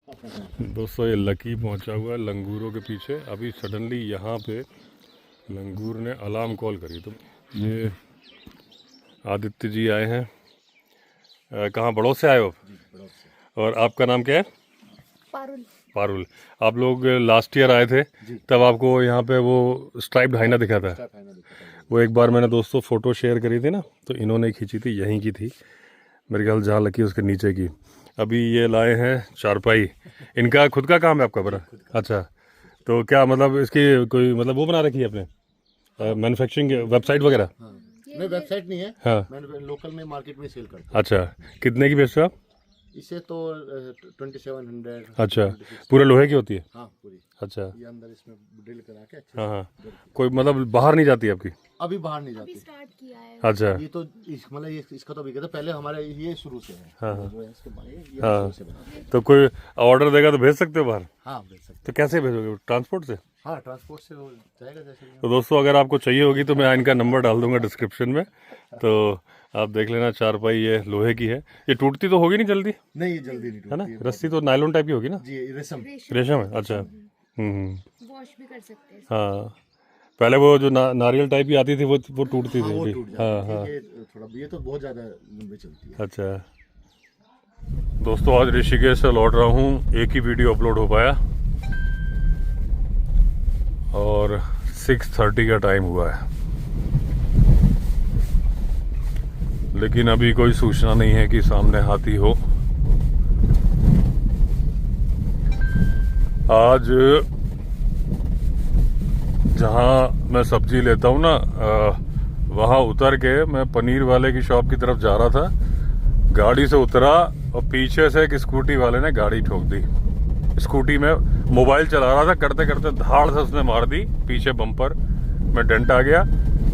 दोस्तों ये लकी पहुंचा हुआ है लंगूरों के पीछे। अभी सडनली यहाँ पे लंगूर ने अलार्म कॉल करी। तो ये आदित्य जी आए हैं। कहाँ, बड़ौद से आए हो? और आपका नाम क्या है? पारुल। पारुल। आप लोग लास्ट ईयर आए थे, तब आपको यहाँ पे वो स्ट्राइप्ड हाइना दिखा था। वो एक बार मैंने दोस्तों फ़ोटो शेयर करी थी ना, तो इन्होंने खींची थी, यहीं की थी मेरे ख्याल, जहाँ लकी उसके नीचे की। अभी ये लाए हैं चारपाई। इनका खुद का काम है आपका? बड़ा अच्छा। तो क्या मतलब इसकी कोई मतलब वो बना रखी है आपने, मैन्युफैक्चरिंग वेबसाइट वगैरह? नहीं, वेबसाइट नहीं है। हाँ, मैंने लोकल में मार्केट में सेल करता अच्छा। कितने की बेचते हो आप? हूँ। इसे तो 2700। अच्छा, पूरे लोहे की होती है? हाँ पूरी। अच्छा। ये अंदर इसमें ड्रिल करा के अच्छे हाँ हाँ, से। कोई मतलब बाहर नहीं जाती आपकी? अभी बाहर नहीं जाती। स्टार्ट किया है। अच्छा। ये तो मतलब ये इसका तो बिका था पहले, हमारे ये शुरू से है। हाँ हाँ जो है इसके बारे ये हाँ। शुरू से बना। तो कोई ऑर्डर देगा तो भेज सकते हो बाहर? हाँ भेज सकते। तो कैसे भेजोगे, ट्रांसपोर्ट से? हाँ ट्रांसपोर्ट से हो जाएगा जैसे भी। तो दोस्तों अगर आपको चाहिए होगी तो मैं इनका नंबर डाल दूंगा डिस्क्रिप्शन में, तो आप देख लेना। चारपाई ये लोहे की है। ये टूटती तो होगी नहीं जल्दी, नहीं ये जल्दी नहीं है ना? टूटती है। रस्सी तो नायलॉन टाइप की होगी ना? जी ये रेशम। रेशम है? अच्छा। वॉश भी कर सकते हैं। हाँ, पहले वो जो नारियल टाइप की आती थी वो टूटती हाँ थी वो अभी। टूट हाँ जाती है। हाँ। ये थोड़ा, ये तो बहुत ज्यादा लंबी चलती है। अच्छा दोस्तों, आज ऋषिकेश से लौट रहा हूँ, एक ही वीडियो अपलोड हो पाया और 6:30 का टाइम हुआ है, लेकिन अभी कोई सूचना नहीं है कि सामने हाथी हो। आज जहाँ मैं सब्जी लेता हूँ ना, वहाँ उतर के मैं पनीर वाले की शॉप की तरफ जा रहा था। गाड़ी से उतरा और पीछे से एक स्कूटी वाले ने गाड़ी ठोक दी। स्कूटी में मोबाइल चला रहा था, करते करते धाड़ से उसने मार दी पीछे बम्पर में, डेंट आ गया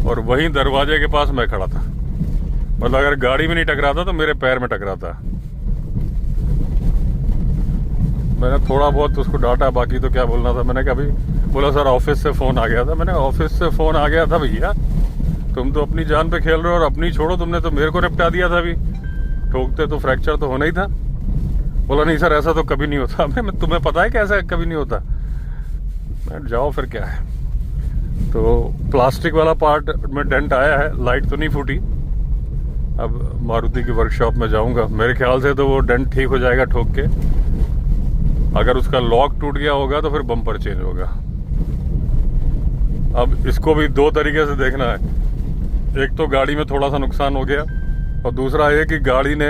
और वहीं दरवाजे के पास मैं खड़ा था। मतलब अगर गाड़ी में नहीं टकराता तो मेरे पैर में टकराता। मैंने थोड़ा बहुत उसको डांटा, बाकी तो क्या बोलना था। मैंने कहा भाई, बोला सर ऑफिस से फ़ोन आ गया था। मैंने ऑफिस से फ़ोन आ गया था भैया, तुम तो अपनी जान पे खेल रहे हो और अपनी छोड़ो, तुमने तो मेरे को निपटा दिया था। अभी ठोकते तो फ्रैक्चर तो होना ही था। बोला नहीं सर ऐसा तो कभी नहीं होता। मैं तुम्हें पता है कि ऐसा कभी नहीं होता। मैं जाओ फिर क्या है। तो प्लास्टिक वाला पार्ट में डेंट आया है, लाइट तो नहीं फूटी। अब मारुति की वर्कशॉप में जाऊंगा, मेरे ख्याल से तो वो डेंट ठीक हो जाएगा ठोक के। अगर उसका लॉक टूट गया होगा तो फिर बम्पर चेंज होगा। अब इसको भी दो तरीके से देखना है। एक तो गाड़ी में थोड़ा सा नुकसान हो गया और दूसरा ये कि गाड़ी ने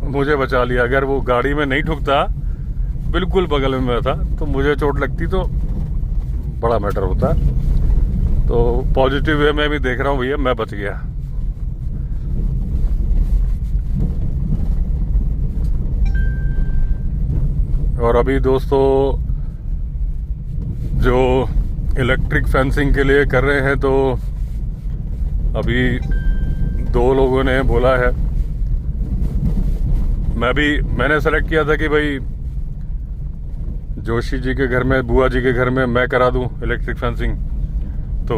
मुझे बचा लिया। अगर वो गाड़ी में नहीं ठुकता, बिल्कुल बगल में मैं था, तो मुझे चोट लगती तो बड़ा मैटर होता। तो पॉजिटिव वे में भी देख रहा हूँ भैया, मैं बच गया। और अभी दोस्तों जो इलेक्ट्रिक फेंसिंग के लिए कर रहे हैं, तो अभी 2 लोगों ने बोला है। मैंने सेलेक्ट किया था कि भाई जोशी जी के घर में, बुआ जी के घर में मैं करा दूं इलेक्ट्रिक फेंसिंग। तो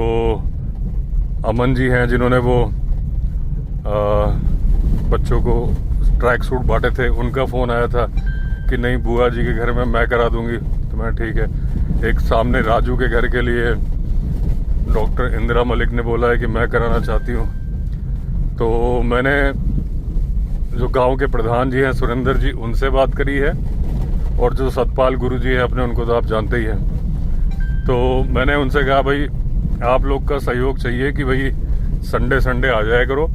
अमन जी हैं जिन्होंने वो बच्चों को ट्रैक सूट बांटे थे, उनका फ़ोन आया था कि नहीं बुआ जी के घर में मैं करा दूंगी। तो मैं ठीक है। एक सामने राजू के घर के लिए डॉक्टर इंदिरा मलिक ने बोला है कि मैं कराना चाहती हूँ। तो मैंने जो गांव के प्रधान जी हैं सुरेंद्र जी, उनसे बात करी है, और जो सतपाल गुरु जी हैं अपने, उनको तो आप जानते ही हैं। तो मैंने उनसे कहा भाई आप लोग का सहयोग चाहिए कि भाई संडे आ जाया करो,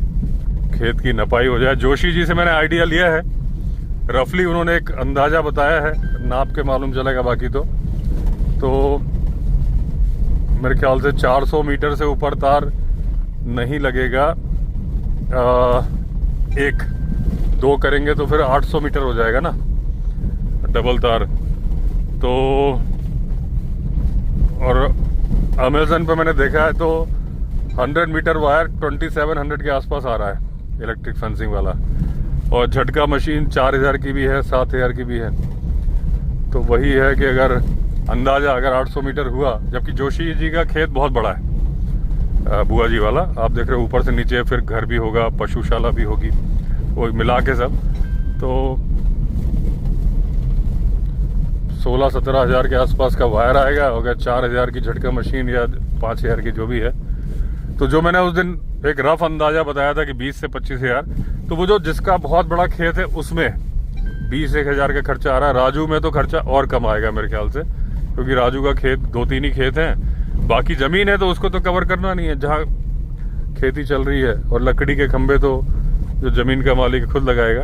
खेत की नपाई हो जाए। जोशी जी से मैंने आइडिया लिया है, रफली उन्होंने एक अंदाज़ा बताया है, नाप के मालूम चलेगा बाकी तो मेरे ख्याल से 400 मीटर से ऊपर तार नहीं लगेगा। 1-2 करेंगे तो फिर 800 मीटर हो जाएगा ना डबल तार। तो और अमेज़न पे मैंने देखा है तो 100 मीटर वायर 2700 के आसपास आ रहा है इलेक्ट्रिक फेंसिंग वाला, और झटका मशीन 4000 की भी है, 7000 की भी है। तो वही है कि अगर अंदाज़ा अगर 800 मीटर हुआ, जबकि जोशी जी का खेत बहुत बड़ा है, बुआ जी वाला आप देख रहे हो, ऊपर से नीचे फिर घर भी होगा, पशुशाला भी होगी, वो मिला के सब। तो 16-17 हज़ार के आसपास का वायर आएगा, अगर 4,000 की झटका मशीन या 5,000 की जो भी है। तो जो मैंने उस दिन एक रफ अंदाजा बताया था कि 20 से 25 हज़ार, तो वो जो जिसका बहुत बड़ा खेत है उसमें 20-1 हज़ार का खर्चा आ रहा है। राजू में तो खर्चा और कम आएगा मेरे ख्याल से, क्योंकि राजू का खेत 2-3 ही खेत हैं, बाकी ज़मीन है तो उसको तो कवर करना नहीं है जहाँ खेती चल रही है। और लकड़ी के खंभे तो जो ज़मीन का मालिक खुद लगाएगा।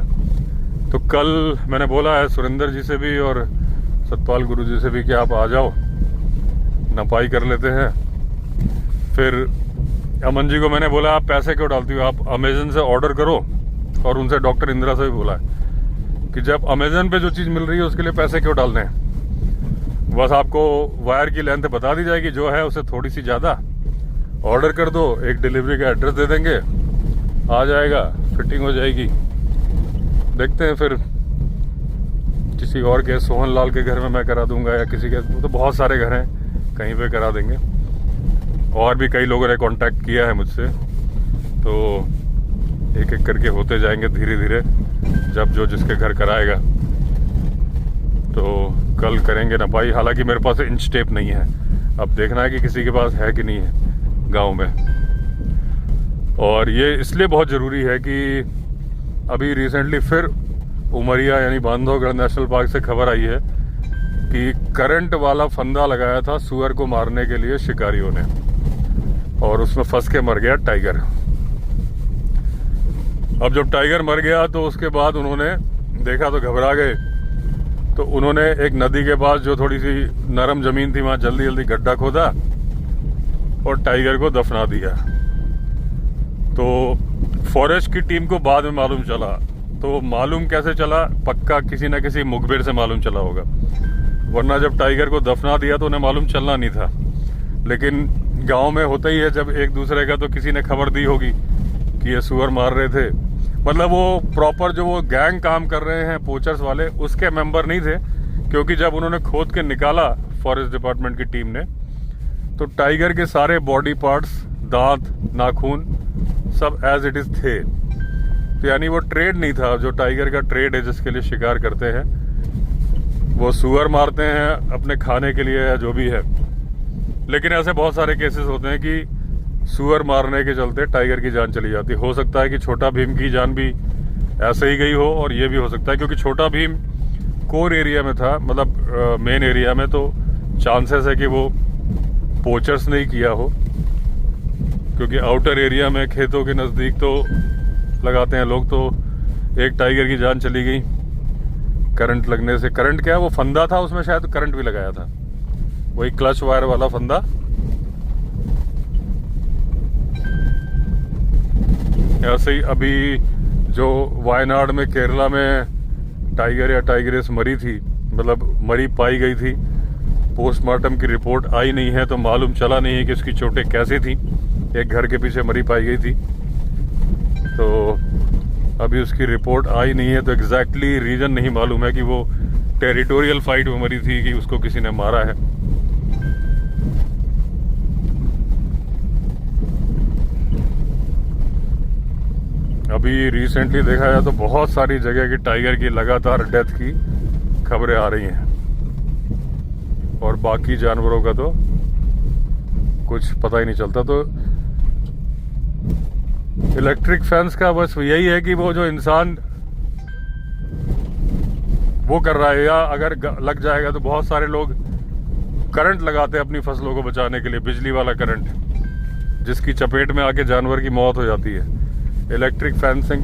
तो कल मैंने बोला है सुरेंद्र जी से भी और सतपाल गुरु जी से भी कि आप आ जाओ, नपाई कर लेते हैं। फिर अमन जी को मैंने बोला आप पैसे क्यों डालती हो, आप अमेजन से ऑर्डर करो। और उनसे डॉक्टर इंदिरा से भी बोला है कि जब अमेजन पे जो चीज़ मिल रही है उसके लिए पैसे क्यों डालने हैं, बस आपको वायर की लेंथ बता दी जाएगी, जो है उससे थोड़ी सी ज़्यादा ऑर्डर कर दो, एक डिलीवरी का एड्रेस दे देंगे, आ जाएगा, फिटिंग हो जाएगी। देखते हैं फिर किसी और के, सोहन लाल के घर में मैं करा दूंगा या किसी के, तो बहुत सारे घर हैं, कहीं पे करा देंगे। और भी कई लोगों ने कांटेक्ट किया है मुझसे, तो एक एक करके होते जाएंगे धीरे धीरे, जब जो जिसके घर कराएगा। तो कल करेंगे नपाई। हालांकि मेरे पास इंच टेप नहीं है, अब देखना है कि किसी के पास है कि नहीं है गांव में। और ये इसलिए बहुत ज़रूरी है कि अभी रिसेंटली फिर उमरिया यानी बांधवगढ़ नेशनल पार्क से खबर आई है कि करंट वाला फंदा लगाया था सुअर को मारने के लिए शिकारियों ने, और उसमें फंस के मर गया टाइगर। अब जब टाइगर मर गया तो उसके बाद उन्होंने देखा तो घबरा गए, तो उन्होंने एक नदी के पास जो थोड़ी सी नरम जमीन थी वहां जल्दी जल्दी गड्ढा खोदा और टाइगर को दफना दिया। तो फॉरेस्ट की टीम को बाद में मालूम चला, तो मालूम कैसे चला, पक्का किसी न किसी मुखबिर से मालूम चला होगा, वरना जब टाइगर को दफना दिया तो उन्हें मालूम चलना नहीं था। लेकिन गांव में होता ही है, जब एक दूसरे का, तो किसी ने खबर दी होगी कि ये सुअर मार रहे थे। मतलब वो प्रॉपर जो वो गैंग काम कर रहे हैं पोचर्स वाले, उसके मेंबर नहीं थे, क्योंकि जब उन्होंने खोद के निकाला फॉरेस्ट डिपार्टमेंट की टीम ने, तो टाइगर के सारे बॉडी पार्ट्स, दांत, नाखून सब एज इट इज थे। तो यानी वो ट्रेड नहीं था, जो टाइगर का ट्रेड है जिसके लिए शिकार करते हैं, वो सुअर मारते हैं अपने खाने के लिए या जो भी है। लेकिन ऐसे बहुत सारे केसेस होते हैं कि सुअर मारने के चलते टाइगर की जान चली जाती है। हो सकता है कि छोटा भीम की जान भी ऐसे ही गई हो, और ये भी हो सकता है क्योंकि छोटा भीम कोर एरिया में था, मतलब मेन एरिया में, तो चांसेस है कि वो पोचर्स नहीं किया हो, क्योंकि आउटर एरिया में खेतों के नज़दीक तो लगाते हैं लोग। तो एक टाइगर की जान चली गई करंट लगने से। करंट क्या है, वो फंदा था, उसमें शायद करंट भी लगाया था, वही क्लच वायर वाला फंदा। ऐसे ही अभी जो वायनाड में, केरला में टाइगर या टाइगरेस मरी थी, मतलब मरी पाई गई थी, पोस्टमार्टम की रिपोर्ट आई नहीं है, तो मालूम चला नहीं है कि उसकी चोटें कैसे थी। एक घर के पीछे मरी पाई गई थी, तो अभी उसकी रिपोर्ट आई नहीं है, तो एग्जैक्टली रीजन नहीं मालूम है कि वो टेरिटोरियल फाइट में मरी थी कि उसको किसी ने मारा है। अभी रिसेंटली देखा जाए तो बहुत सारी जगह की टाइगर की लगातार डेथ की खबरें आ रही हैं, और बाकी जानवरों का तो कुछ पता ही नहीं चलता। तो इलेक्ट्रिक फेंस का बस यही है कि वो जो इंसान वो कर रहा है, या अगर लग जाएगा तो बहुत सारे लोग करंट लगाते हैं अपनी फसलों को बचाने के लिए, बिजली वाला करंट, जिसकी चपेट में आके जानवर की मौत हो जाती है। Electric fencing,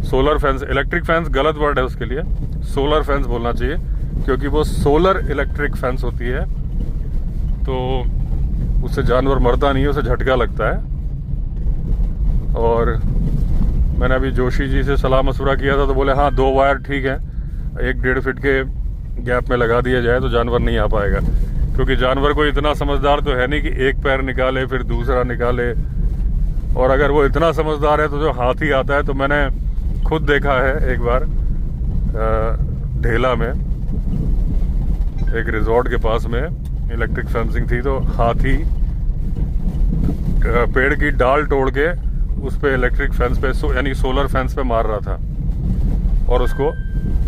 solar fence, electric fence गलत वर्ड है उसके लिए, सोलर फेंस बोलना चाहिए, क्योंकि वो सोलर इलेक्ट्रिक फेंस होती है, तो उससे जानवर मरता नहीं है, उसे झटका लगता है। और मैंने अभी जोशी जी से सलाह मशवरा किया था, तो बोले हाँ 2 वायर ठीक है, 1-1.5 फीट के गैप में लगा दिया जाए तो जानवर नहीं आ पाएगा, क्योंकि जानवर को इतना समझदार तो है नहीं कि एक पैर निकाले फिर दूसरा निकाले। और अगर वो इतना समझदार है तो जो हाथी आता है, तो मैंने खुद देखा है एक बार ढेला में, एक रिजॉर्ट के पास में इलेक्ट्रिक फेंसिंग थी, तो हाथी पेड़ की डाल तोड़ के उस पे इलेक्ट्रिक फेंस पे, यानी सोलर फेंस पे मार रहा था, और उसको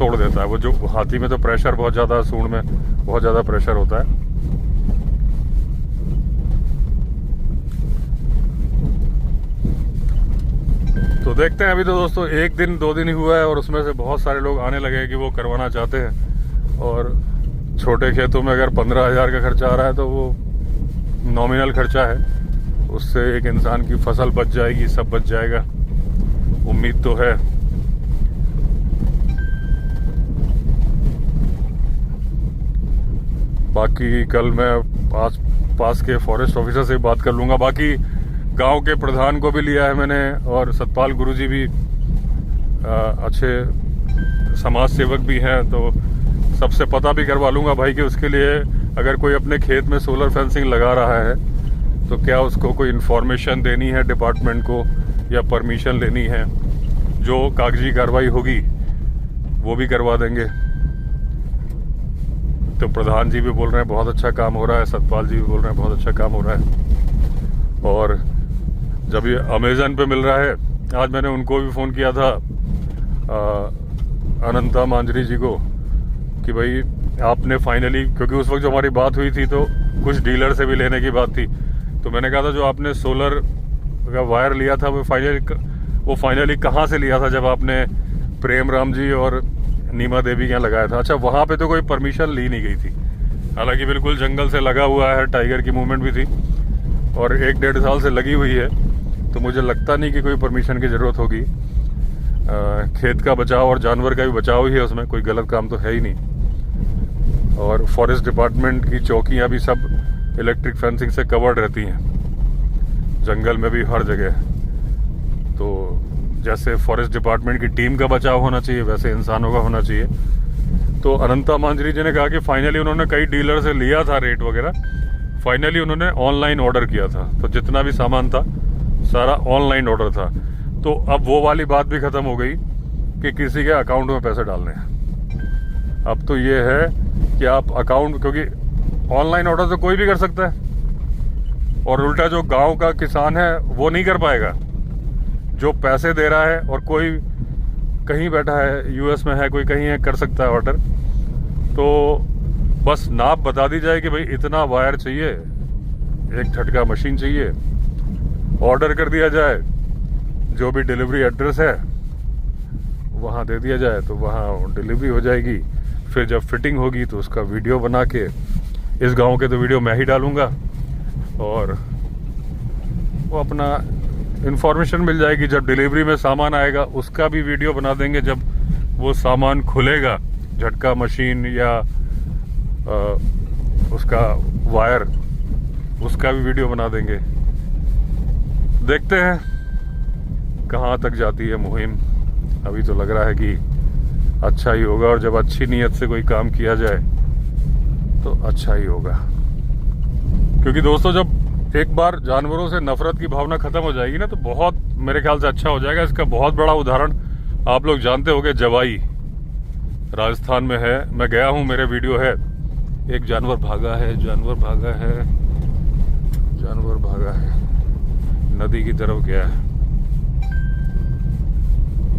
तोड़ देता है। वो जो हाथी में तो प्रेशर बहुत ज़्यादा, सूंड में बहुत ज़्यादा प्रेशर होता है। तो देखते हैं। अभी तो दोस्तों 1 दिन 2 दिन ही हुआ है और उसमें से बहुत सारे लोग आने लगे हैं कि वो करवाना चाहते हैं। और छोटे खेतों में अगर 15,000 का खर्चा आ रहा है तो वो नॉमिनल खर्चा है, उससे एक इंसान की फसल बच जाएगी, सब बच जाएगा, उम्मीद तो है। बाकी कल मैं पास के फॉरेस्ट ऑफिसर से बात कर लूँगा। बाकी गांव के प्रधान को भी लिया है मैंने, और सतपाल गुरुजी भी अच्छे समाज सेवक भी हैं, तो सबसे पता भी करवा लूँगा भाई कि उसके लिए अगर कोई अपने खेत में सोलर फेंसिंग लगा रहा है तो क्या उसको कोई इन्फॉर्मेशन देनी है डिपार्टमेंट को या परमिशन लेनी है। जो कागजी कार्रवाई होगी वो भी करवा देंगे। तो प्रधान जी भी बोल रहे हैं बहुत अच्छा काम हो रहा है, सतपाल जी भी बोल रहे हैं बहुत अच्छा काम हो रहा है। और जब ये अमेज़न पे मिल रहा है, आज मैंने उनको भी फ़ोन किया था, अनंता मांजरी जी को, कि भाई आपने फाइनली, क्योंकि उस वक्त जो हमारी बात हुई थी तो कुछ डीलर से भी लेने की बात थी, तो मैंने कहा था जो आपने सोलर का वायर लिया था वो फाइनली कहाँ से लिया था, जब आपने प्रेम राम जी और नीमा देवी के यहाँ लगाया था। अच्छा, वहाँ पे तो कोई परमिशन ली नहीं गई थी, हालांकि बिल्कुल जंगल से लगा हुआ है, टाइगर की मूवमेंट भी थी और 1-1.5 साल से लगी हुई है, तो मुझे लगता नहीं कि कोई परमिशन की ज़रूरत होगी। खेत का बचाव और जानवर का भी बचाव ही है, उसमें कोई गलत काम तो है ही नहीं। और फॉरेस्ट डिपार्टमेंट की चौकियाँ भी सब इलेक्ट्रिक फेंसिंग से कवर्ड रहती हैं, जंगल में भी हर जगह। तो जैसे फॉरेस्ट डिपार्टमेंट की टीम का बचाव होना चाहिए वैसे इंसानों का होना चाहिए। तो अनंता मांजरी जी ने कहा कि फाइनली उन्होंने कई डीलर से लिया था रेट वगैरह, फाइनली उन्होंने ऑनलाइन ऑर्डर किया था, तो जितना भी सामान था सारा ऑनलाइन ऑर्डर था। तो अब वो वाली बात भी ख़त्म हो गई कि किसी के अकाउंट में पैसे डालने हैं। अब तो ये है कि आप अकाउंट, क्योंकि ऑनलाइन ऑर्डर तो कोई भी कर सकता है और उल्टा जो गांव का किसान है वो नहीं कर पाएगा, जो पैसे दे रहा है और कोई कहीं बैठा है, यूएस में है, कोई कहीं है, कर सकता है ऑर्डर। तो बस नाप बता दी जाए कि भाई इतना वायर चाहिए, एक झटका मशीन चाहिए, ऑर्डर कर दिया जाए, जो भी डिलीवरी एड्रेस है वहाँ दे दिया जाए तो वहाँ डिलीवरी हो जाएगी। फिर जब फिटिंग होगी तो उसका वीडियो बना के, इस गांव के तो वीडियो मैं ही डालूँगा और वो अपना इन्फॉर्मेशन मिल जाएगी। जब डिलीवरी में सामान आएगा उसका भी वीडियो बना देंगे, जब वो सामान खुलेगा, झटका मशीन या उसका वायर, उसका भी वीडियो बना देंगे। देखते हैं कहाँ तक जाती है मुहिम। अभी तो लग रहा है कि अच्छा ही होगा, और जब अच्छी नीयत से कोई काम किया जाए तो अच्छा ही होगा। क्योंकि दोस्तों जब एक बार जानवरों से नफरत की भावना खत्म हो जाएगी ना, तो बहुत मेरे ख्याल से अच्छा हो जाएगा। इसका बहुत बड़ा उदाहरण आप लोग जानते होंगे, जवाई राजस्थान में है, मैं गया हूँ, मेरे वीडियो है। एक जानवर भागा है, जानवर भागा है, जानवर भागा है, नदी की तरफ गया है,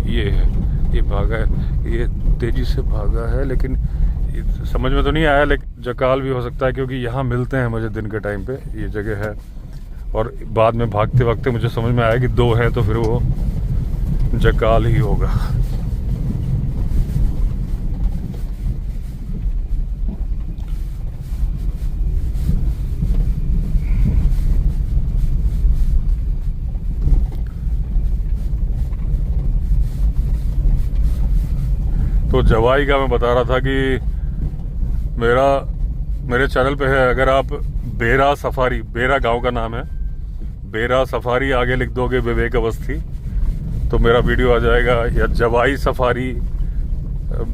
ये है, ये भागा है, ये तेजी से भागा है, लेकिन समझ में तो नहीं आया, लेकिन जकाल भी हो सकता है क्योंकि यहाँ मिलते हैं मुझे दिन के टाइम पे, ये जगह है। और बाद में भागते भागते मुझे समझ में आया कि 2 हैं, तो फिर वो जकाल ही होगा। तो जवाई का मैं बता रहा था कि मेरे चैनल पे है, अगर आप बेरा सफारी, बेरा गांव का नाम है, बेरा सफारी आगे लिख दोगे विवेक अवस्थी तो मेरा वीडियो आ जाएगा, या जवाई सफारी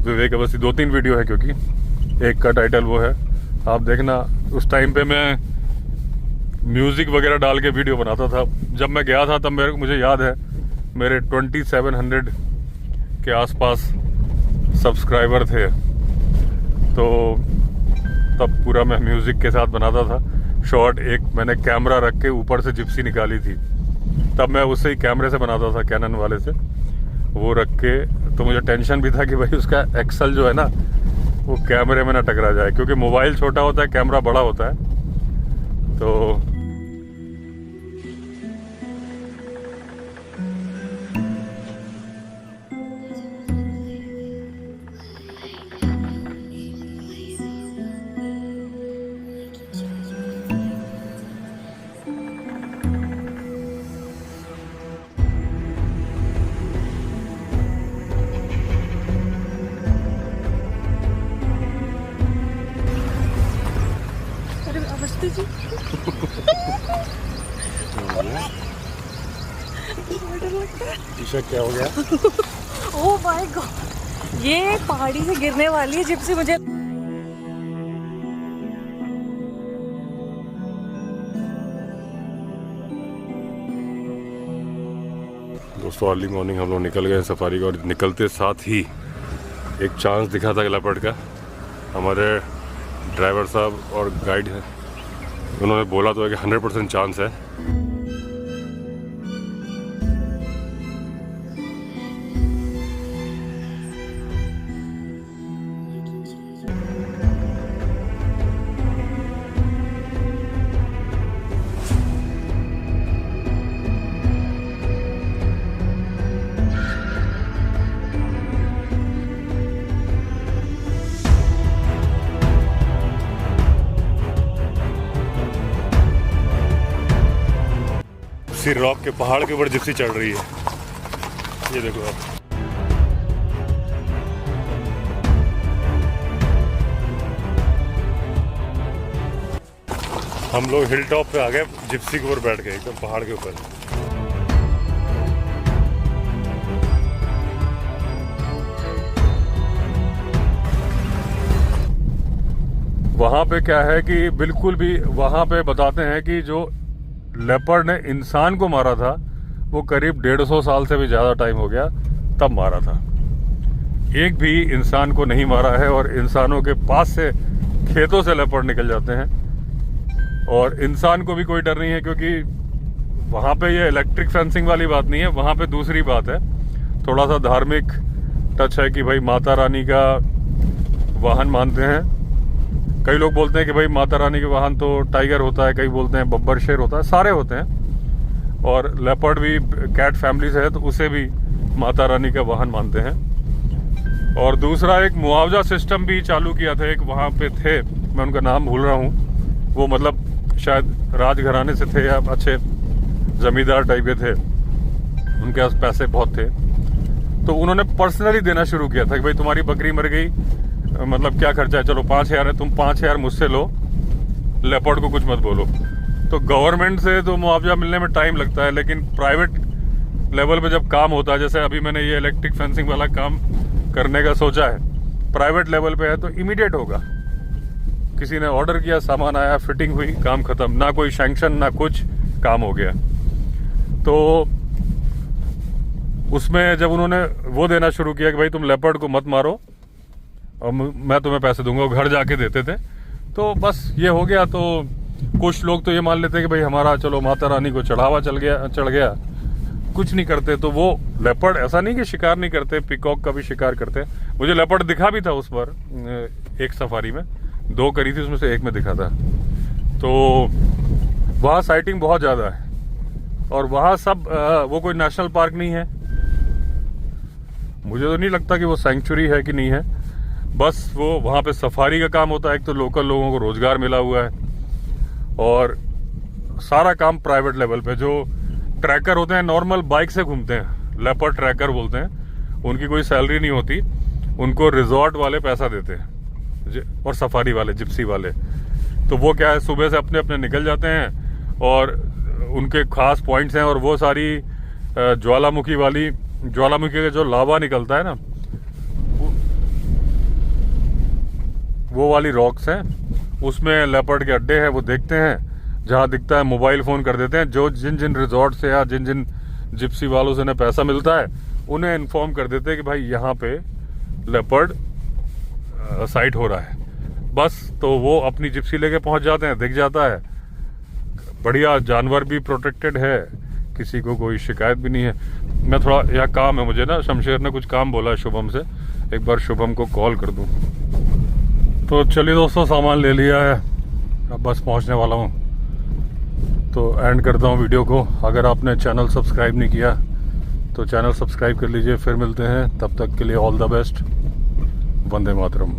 विवेक अवस्थी, 2-3 वीडियो है, क्योंकि एक का टाइटल वो है, आप देखना। उस टाइम पे मैं म्यूज़िक वगैरह डाल के वीडियो बनाता था। जब मैं गया था तब मुझे याद है मेरे 2700 के आसपास सब्सक्राइबर थे, तो तब पूरा मैं म्यूज़िक के साथ बनाता था। शॉर्ट एक मैंने कैमरा रख के ऊपर से जिप्सी निकाली थी, तब मैं उससे ही कैमरे से बनाता था, कैनन वाले से। वो रख के, तो मुझे टेंशन भी था कि भाई उसका एक्सल जो है ना वो कैमरे में ना टकरा जाए, क्योंकि मोबाइल छोटा होता है, कैमरा बड़ा होता है। तो अरे अवस्थी जी ईशा क्या हो गया? ओह माय गॉड, ये पहाड़ी से गिरने वाली है जिप्सी। मुझे दोस्तों अर्ली मॉर्निंग हम लोग निकल गए सफारी का, और निकलते साथ ही एक चांस दिखा था लेपर्ड का। हमारे ड्राइवर साहब और गाइड हैं, उन्होंने बोला तो है कि 100% चांस है। जिप्सी रॉक के पहाड़ के ऊपर जिप्सी चढ़ रही है, ये देखो आप। हम लोग हिल टॉप पे आ गए, जिप्सी के ऊपर बैठ गए एकदम पहाड़ के ऊपर। वहां पे क्या है कि बिल्कुल भी वहां पे बताते हैं कि जो लेपर्ड ने इंसान को मारा था वो करीब 150 साल से भी ज़्यादा टाइम हो गया तब मारा था। एक भी इंसान को नहीं मारा है, और इंसानों के पास से खेतों से लेपर्ड निकल जाते हैं, और इंसान को भी कोई डर नहीं है, क्योंकि वहाँ पे ये इलेक्ट्रिक फेंसिंग वाली बात नहीं है। वहाँ पे दूसरी बात है, थोड़ा सा धार्मिक टच है कि भाई माता रानी का वाहन मानते हैं। कई लोग बोलते हैं कि भाई माता रानी के वाहन तो टाइगर होता है, कई बोलते हैं बब्बर शेर होता है, सारे होते हैं। और लेपर्ड भी कैट फैमिली से है, तो उसे भी माता रानी का वाहन मानते हैं। और दूसरा एक मुआवजा सिस्टम भी चालू किया था, एक वहाँ पे थे, मैं उनका नाम भूल रहा हूँ, वो मतलब शायद राजघराने से थे या अच्छे जमींदार टाइप के थे, उनके पास पैसे बहुत थे, तो उन्होंने पर्सनली देना शुरू किया था कि भाई तुम्हारी बकरी मर गई, मतलब क्या खर्चा है, चलो 5,000 है, तुम 5,000 मुझसे लो, लेपर्ड को कुछ मत बोलो। तो गवर्नमेंट से तो मुआवजा मिलने में टाइम लगता है, लेकिन प्राइवेट लेवल पे जब काम होता है, जैसे अभी मैंने ये इलेक्ट्रिक फेंसिंग वाला काम करने का सोचा है, प्राइवेट लेवल पे है तो इमीडिएट होगा। किसी ने ऑर्डर किया, सामान आया, फिटिंग हुई, काम खत्म, ना कोई सैंक्शन ना कुछ, काम हो गया। तो उसमें जब उन्होंने वो देना शुरू किया कि भाई तुम लेपर्ड को मत मारो और मैं तुम्हें पैसे दूंगा, वो घर जाके देते थे, तो बस ये हो गया। तो कुछ लोग तो ये मान लेते कि भाई हमारा चलो माता रानी को चढ़ावा चढ़ गया, कुछ नहीं करते। तो वो लेपर्ड ऐसा नहीं कि शिकार नहीं करते, पिकॉक का भी शिकार करते। मुझे लेपर्ड दिखा भी था उस पर, एक सफारी में 2 करी थी, उसमें से एक में दिखा था। तो वहाँ साइटिंग बहुत ज़्यादा है, और वहाँ सब वो कोई नेशनल पार्क नहीं है, मुझे तो नहीं लगता कि वो सेंचुरी है कि नहीं है, बस वो वहाँ पे सफारी का काम होता है। एक तो लोकल लोगों को रोजगार मिला हुआ है, और सारा काम प्राइवेट लेवल पे। जो ट्रैकर होते हैं नॉर्मल बाइक से घूमते हैं, लेपर्ड ट्रैकर बोलते हैं, उनकी कोई सैलरी नहीं होती, उनको रिजॉर्ट वाले पैसा देते हैं, और सफारी वाले, जिप्सी वाले, तो वो क्या है, सुबह से अपने अपने निकल जाते हैं, और उनके खास पॉइंट्स हैं, और वो सारी ज्वालामुखी का जो लावा निकलता है ना, वो वाली रॉक्स हैं, उसमें लेपर्ड के अड्डे हैं, वो देखते हैं, जहाँ दिखता है मोबाइल फ़ोन कर देते हैं। जो जिन जिन रिजॉर्ट से या जिन जिन जिप्सी वालों से उन्हें पैसा मिलता है, उन्हें इन्फॉर्म कर देते हैं कि भाई यहाँ पे लेपर्ड साइट हो रहा है, बस। तो वो अपनी जिप्सी लेके पहुँच जाते हैं, दिख जाता है, बढ़िया, जानवर भी प्रोटेक्टेड है, किसी को कोई शिकायत भी नहीं है। मैं थोड़ा यहाँ काम है मुझे ना, शमशेर ने कुछ काम बोला है शुभम से, एक बार शुभम को कॉल कर दूँ। तो चलिए दोस्तों, सामान ले लिया है, अब बस पहुँचने वाला हूँ। तो एंड करता हूँ वीडियो को। अगर आपने चैनल सब्सक्राइब नहीं किया तो चैनल सब्सक्राइब कर लीजिए। फिर मिलते हैं, तब तक के लिए all the best. Vande Mataram.